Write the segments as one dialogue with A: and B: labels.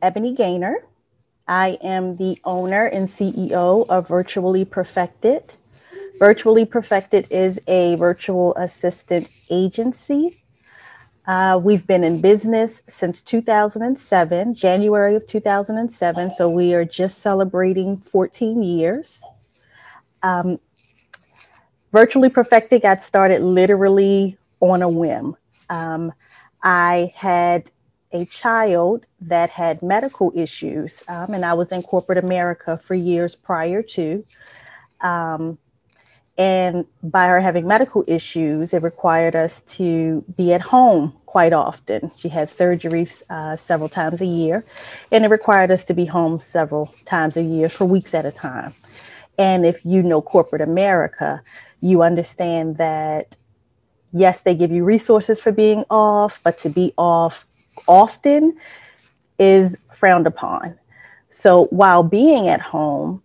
A: Ebony Gaynor. I am the owner and CEO of Virtually Perfected. Virtually Perfected is a virtual assistant agency. We've been in business since 2007, January of 2007. So we are just celebrating 14 years. Virtually Perfected got started literally on a whim. I had a child that had medical issues, and I was in corporate America for years prior to. And by her having medical issues, it required us to be at home quite often. She had surgeries several times a year, and it required us to be home several times a year for weeks at a time. And if you know corporate America, you understand that, yes, they give you resources for being off, but to be off often is frowned upon. So while being at home,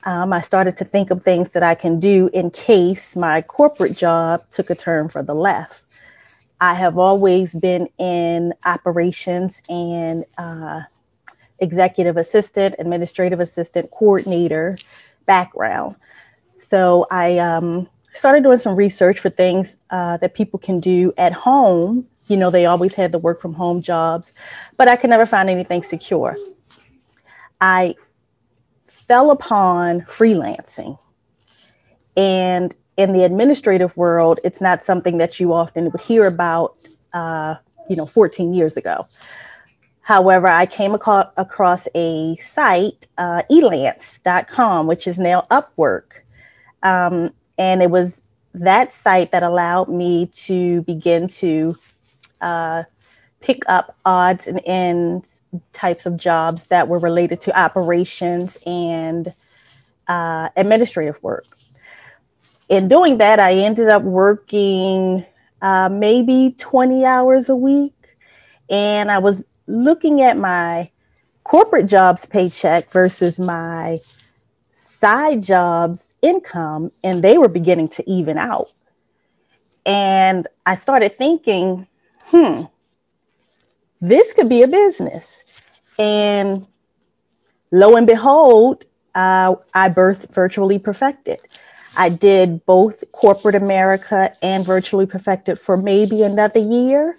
A: I started to think of things that I can do in case my corporate job took a turn for the left. I have always been in operations and executive assistant, administrative assistant, coordinator background. So I started doing some research for things that people can do at home. You know, they always had the work from home jobs, but I could never find anything secure. I fell upon freelancing. And in the administrative world, it's not something that you often would hear about, 14 years ago. However, I came across a site, elance.com, which is now Upwork. And it was that site that allowed me to begin to pick up odds and ends types of jobs that were related to operations and administrative work. In doing that, I ended up working maybe 20 hours a week. And I was looking at my corporate jobs paycheck versus my side jobs income, and they were beginning to even out. And I started thinking, this could be a business. And lo and behold, I birthed Virtually Perfected. I did both corporate America and Virtually Perfected for maybe another year.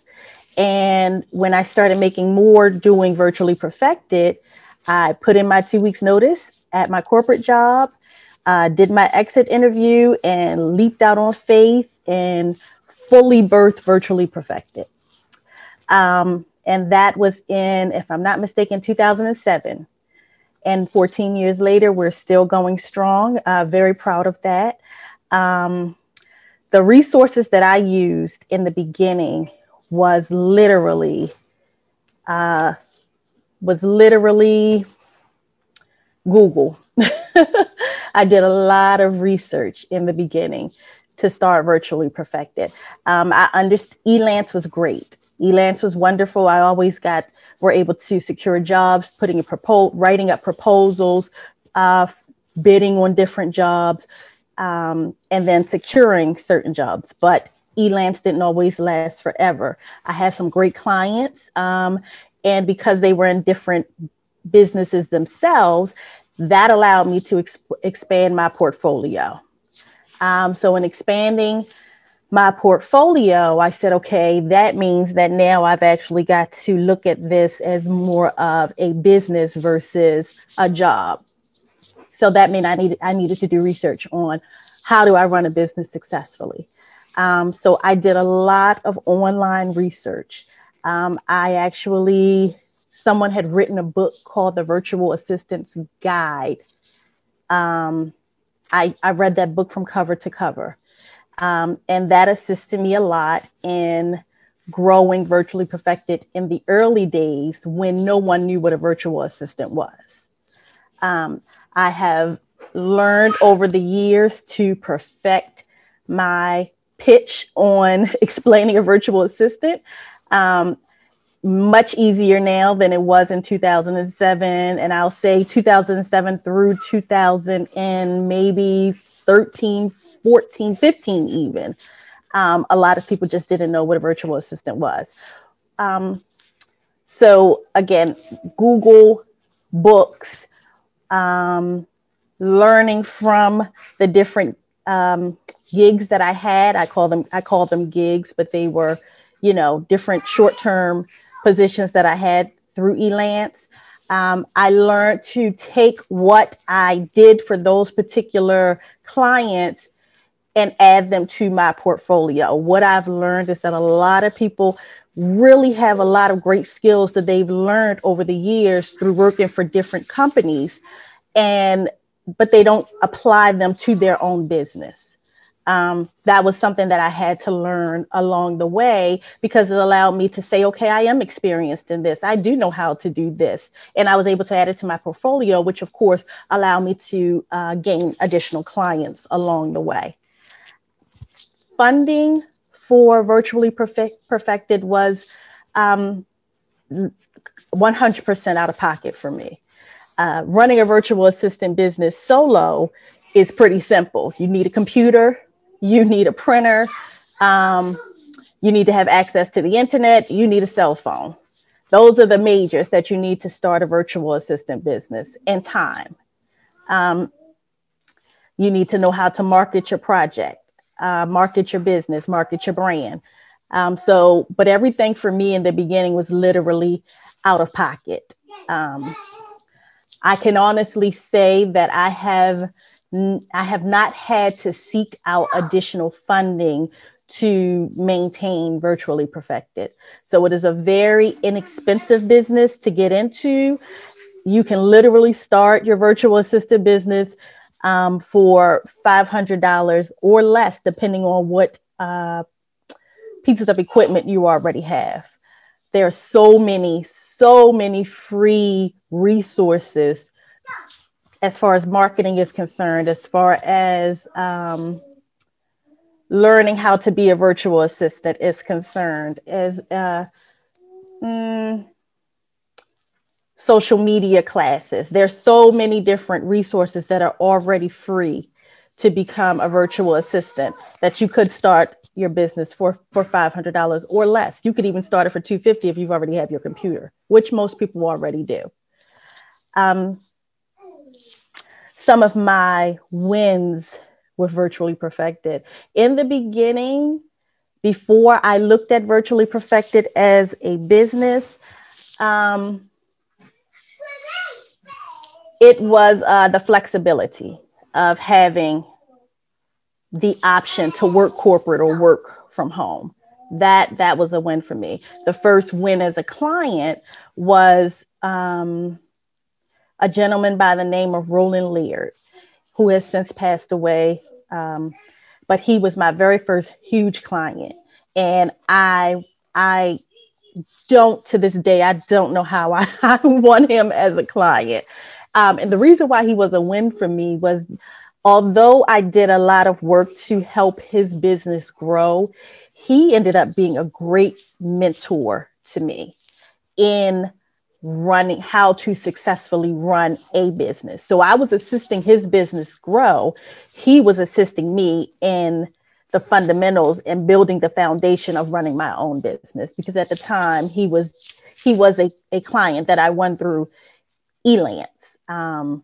A: And when I started making more doing Virtually Perfected, I put in my 2 weeks notice at my corporate job, did my exit interview, and leaped out on faith and fully birthed Virtually Perfected. And that was in, if I'm not mistaken, 2007. And 14 years later, we're still going strong. Very proud of that. The resources that I used in the beginning was literally Google. I did a lot of research in the beginning to start Virtually Perfected. Elance was great. Elance was wonderful. I always were able to secure jobs, writing up proposals, bidding on different jobs, and then securing certain jobs. But Elance didn't always last forever. I had some great clients, and because they were in different businesses themselves, that allowed me to expand my portfolio. So in expanding my portfolio, I said, okay, that means that now I've actually got to look at this as more of a business versus a job. So that meant I needed to do research on how do I run a business successfully. So I did a lot of online research. Someone had written a book called The Virtual Assistant's Guide. I read that book from cover to cover. And that assisted me a lot in growing Virtually Perfected in the early days when no one knew what a virtual assistant was. I have learned over the years to perfect my pitch on explaining a virtual assistant. Much easier now than it was in 2007. And I'll say 2007 through 2000 and maybe 13, 14, 15 even. A lot of people just didn't know what a virtual assistant was. So again, Google, books, learning from the different gigs that I had. I call them gigs, but they were, different short-term positions that I had through Elance. I learned to take what I did for those particular clients and add them to my portfolio. What I've learned is that a lot of people really have a lot of great skills that they've learned over the years through working for different companies, but they don't apply them to their own business. That was something that I had to learn along the way, because it allowed me to say, okay, I am experienced in this. I do know how to do this. And I was able to add it to my portfolio, which of course allowed me to gain additional clients along the way. Funding for Virtually Perfected was 100% out of pocket for me. Running a virtual assistant business solo is pretty simple. You need a computer, you need a printer, you need to have access to the internet, you need a cell phone. Those are the majors that you need to start a virtual assistant business, and time. You need to know how to market your project, market your business, market your brand. But everything for me in the beginning was literally out of pocket. I can honestly say that I have not had to seek out additional funding to maintain Virtually Perfected. So it is a very inexpensive business to get into. You can literally start your virtual assistant business for $500 or less, depending on what pieces of equipment you already have. There are so many free resources as far as marketing is concerned, as far as learning how to be a virtual assistant is concerned, as social media classes. There's so many different resources that are already free to become a virtual assistant that you could start your business for $500 or less. You could even start it for $250 if you've already have your computer, which most people already do. Some of my wins with Virtually Perfected. In the beginning, before I looked at Virtually Perfected as a business, it was the flexibility of having the option to work corporate or work from home. That was a win for me. The first win as a client was a gentleman by the name of Roland Leard, who has since passed away. But he was my very first huge client. And I don't, to this day, I don't know how I won him as a client. And the reason why he was a win for me was, although I did a lot of work to help his business grow, he ended up being a great mentor to me in running, how to successfully run a business. So I was assisting his business grow. He was assisting me in the fundamentals and building the foundation of running my own business, because at the time he was a client that I won through Elance. And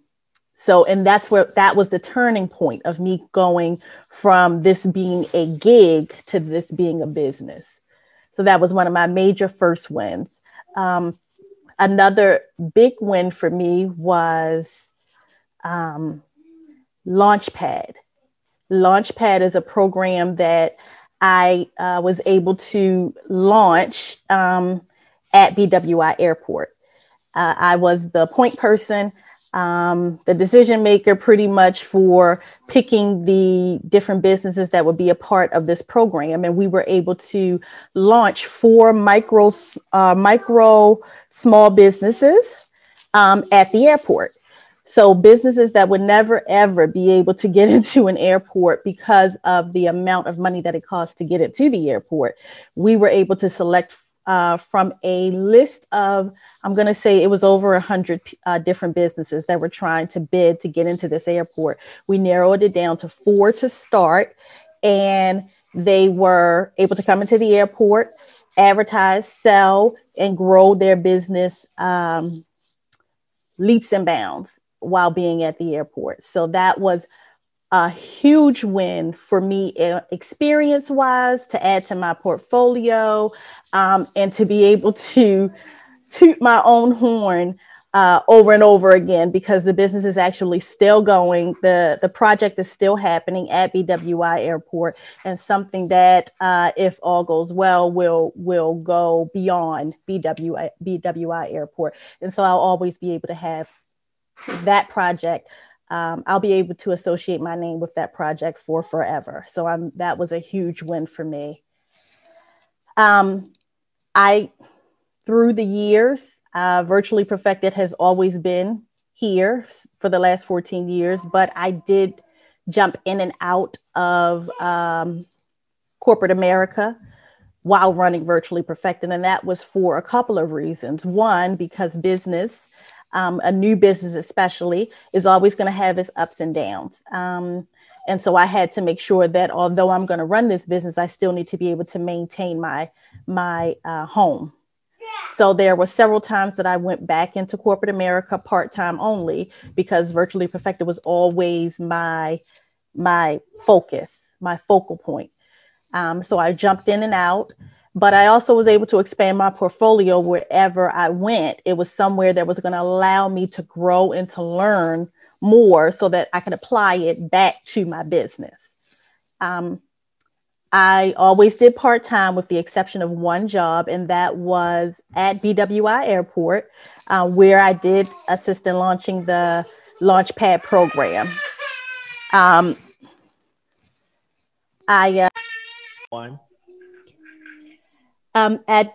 A: that was the turning point of me going from this being a gig to this being a business. So that was one of my major first wins. Another big win for me was Launchpad. Launchpad is a program that I was able to launch at BWI Airport. I was the point person, the decision maker pretty much for picking the different businesses that would be a part of this program. And we were able to launch 4 micro small businesses at the airport. So businesses that would never, ever be able to get into an airport because of the amount of money that it costs to get it to the airport. We were able to select from a list of, I'm going to say it was over 100 different businesses that were trying to bid to get into this airport. We narrowed it down to 4 to start, and they were able to come into the airport. advertise, sell, and grow their business leaps and bounds while being at the airport. So that was a huge win for me, experience-wise, to add to my portfolio, and to be able to toot my own horn over and over again, because the business is actually still going. The project is still happening at BWI Airport, and something that, if all goes well, will go beyond BWI Airport. And so I'll always be able to have that project. I'll be able to associate my name with that project for forever. So that was a huge win for me. Through the years, Virtually Perfected has always been here for the last 14 years, but I did jump in and out of corporate America while running Virtually Perfected. And that was for a couple of reasons. One, because business, a new business especially, is always going to have its ups and downs. And so I had to make sure that although I'm going to run this business, I still need to be able to maintain my home. So there were several times that I went back into corporate America part-time only, because Virtually Perfected was always my focus, my focal point. So I jumped in and out, but I also was able to expand my portfolio wherever I went. It was somewhere that was going to allow me to grow and to learn more so that I could apply it back to my business. I always did part-time with the exception of one job, and that was at BWI Airport, where I did assist in launching the Launchpad program. At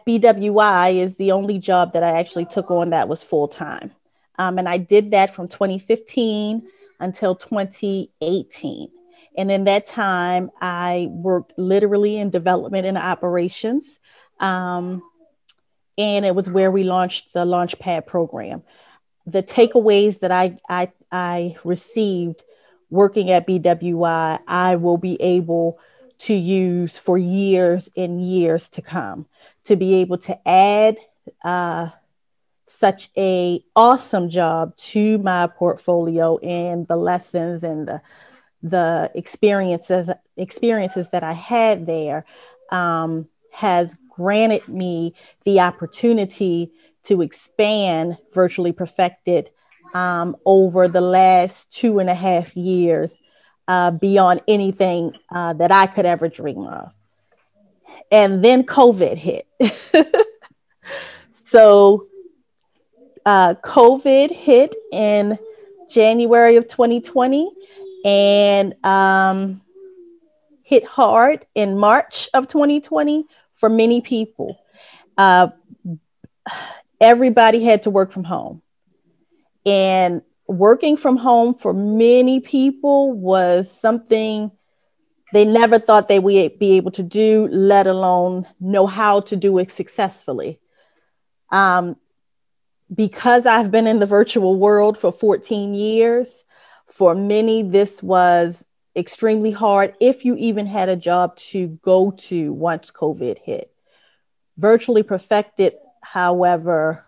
A: BWI is the only job that I actually took on that was full-time. And I did that from 2015 until 2018. And in that time, I worked literally in development and operations. And it was where we launched the Launchpad program. The takeaways that I received working at BWI, I will be able to use for years and years to come, to be able to add such a awesome job to my portfolio, and the lessons and the experiences that I had there has granted me the opportunity to expand Virtually Perfected over the last 2.5 years beyond anything that I could ever dream of. And then COVID hit. So COVID hit in January of 2020 and hit hard in March of 2020 for many people. Everybody had to work from home. And working from home for many people was something they never thought they would be able to do, let alone know how to do it successfully. Because I've been in the virtual world for 14 years, for many, this was extremely hard if you even had a job to go to once COVID hit. Virtually Perfected, however,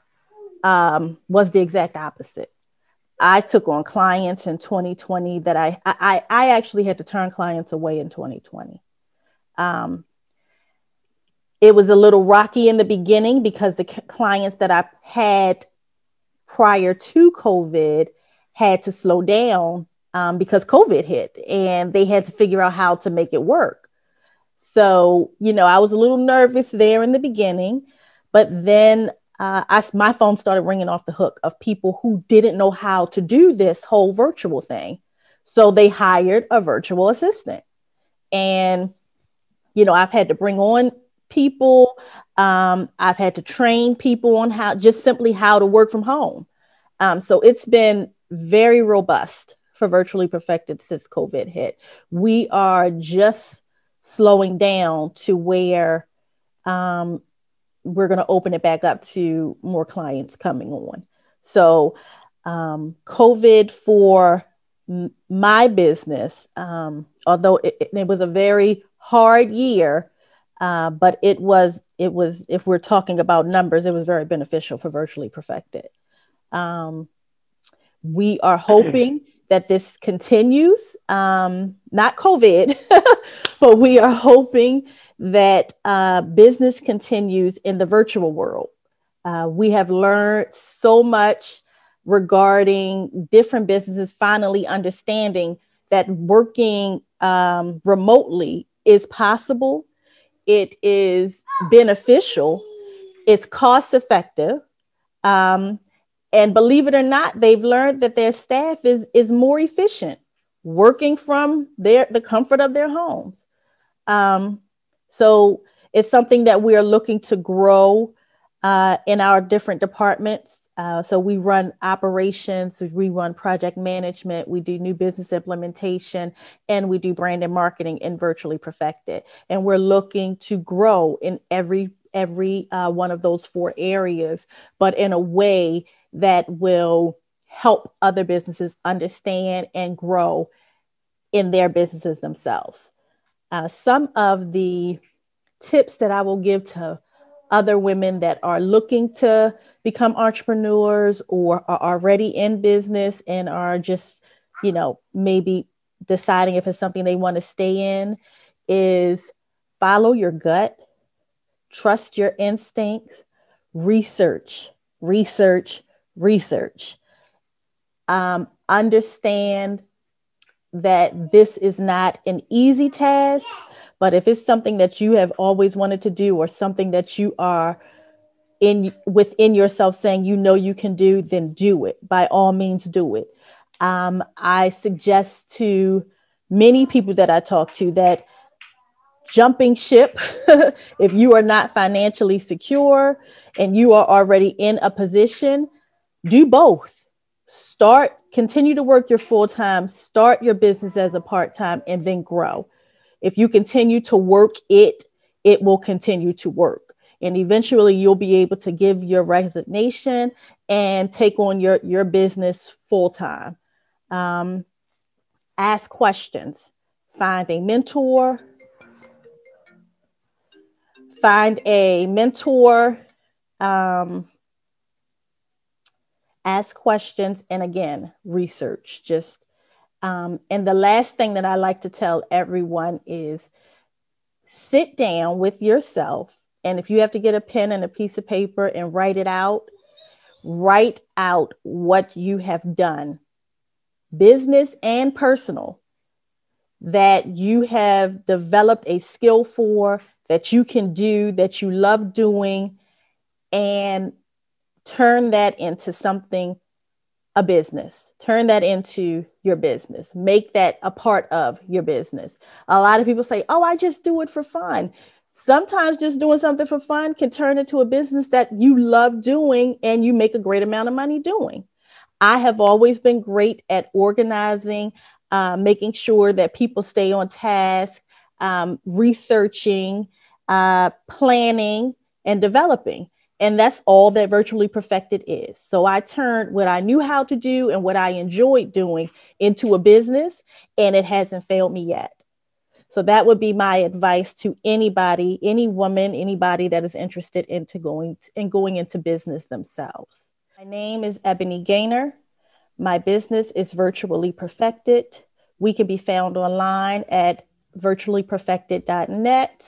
A: was the exact opposite. I took on clients in 2020 that I actually had to turn clients away in 2020. It was a little rocky in the beginning because the clients that I had prior to COVID had to slow down because COVID hit, and they had to figure out how to make it work. So, I was a little nervous there in the beginning, but then my phone started ringing off the hook of people who didn't know how to do this whole virtual thing. So they hired a virtual assistant. And, I've had to bring on people. I've had to train people on simply how to work from home. So it's been very robust for Virtually Perfected since COVID hit. We are just slowing down to where we're going to open it back up to more clients coming on. So COVID for my business, although it was a very hard year, But it was, if we're talking about numbers, it was very beneficial for Virtually Perfected. We are hoping that this continues, not COVID, but we are hoping that business continues in the virtual world. We have learned so much regarding different businesses finally understanding that working remotely is possible. It is beneficial. It's cost effective. And believe it or not, they've learned that their staff is more efficient working from the comfort of their homes. So it's something that we are looking to grow in our different departments. So we run operations, we run project management, we do new business implementation, and we do brand and marketing in Virtually Perfected. And we're looking to grow in every one of those 4 areas, but in a way that will help other businesses understand and grow in their businesses themselves. Some of the tips that I will give to other women that are looking to become entrepreneurs or are already in business and are just, maybe deciding if it's something they want to stay in is follow your gut, trust your instincts, research. Understand that this is not an easy task, but if it's something that you have always wanted to do or something that you are within yourself saying, you can do, then do it. By all means, do it. I suggest to many people that I talk to that jumping ship, if you are not financially secure and you are already in a position, do both. Continue to work your full-time, start your business as a part-time, and then grow. If you continue to work it will continue to work. And eventually you'll be able to give your resignation and take on your business full-time. Ask questions, find a mentor, ask questions, and again, research. And the last thing that I like to tell everyone is sit down with yourself. And if you have to get a pen and a piece of paper and write out what you have done, business and personal, that you have developed a skill for, that you can do, that you love doing, and turn that into a business. Turn that into your business. Make that a part of your business. A lot of people say, I just do it for fun. Sometimes just doing something for fun can turn into a business that you love doing and you make a great amount of money doing. I have always been great at organizing, making sure that people stay on task, researching, planning, and developing. And that's all that Virtually Perfected is. So I turned what I knew how to do and what I enjoyed doing into a business, and it hasn't failed me yet. So that would be my advice to anybody, any woman, anybody that is interested into going into business themselves. My name is Ebony Gaynor. My business is Virtually Perfected. We can be found online at virtuallyperfected.net.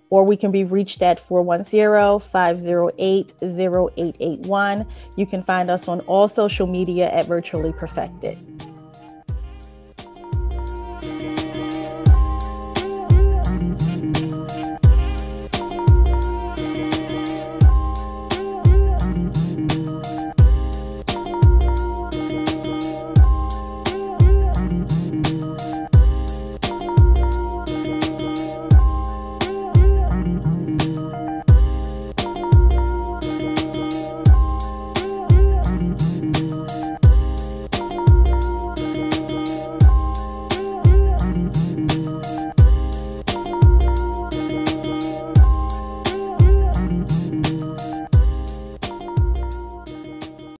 A: or we can be reached at 410-508-0881. You can find us on all social media at Virtually Perfected.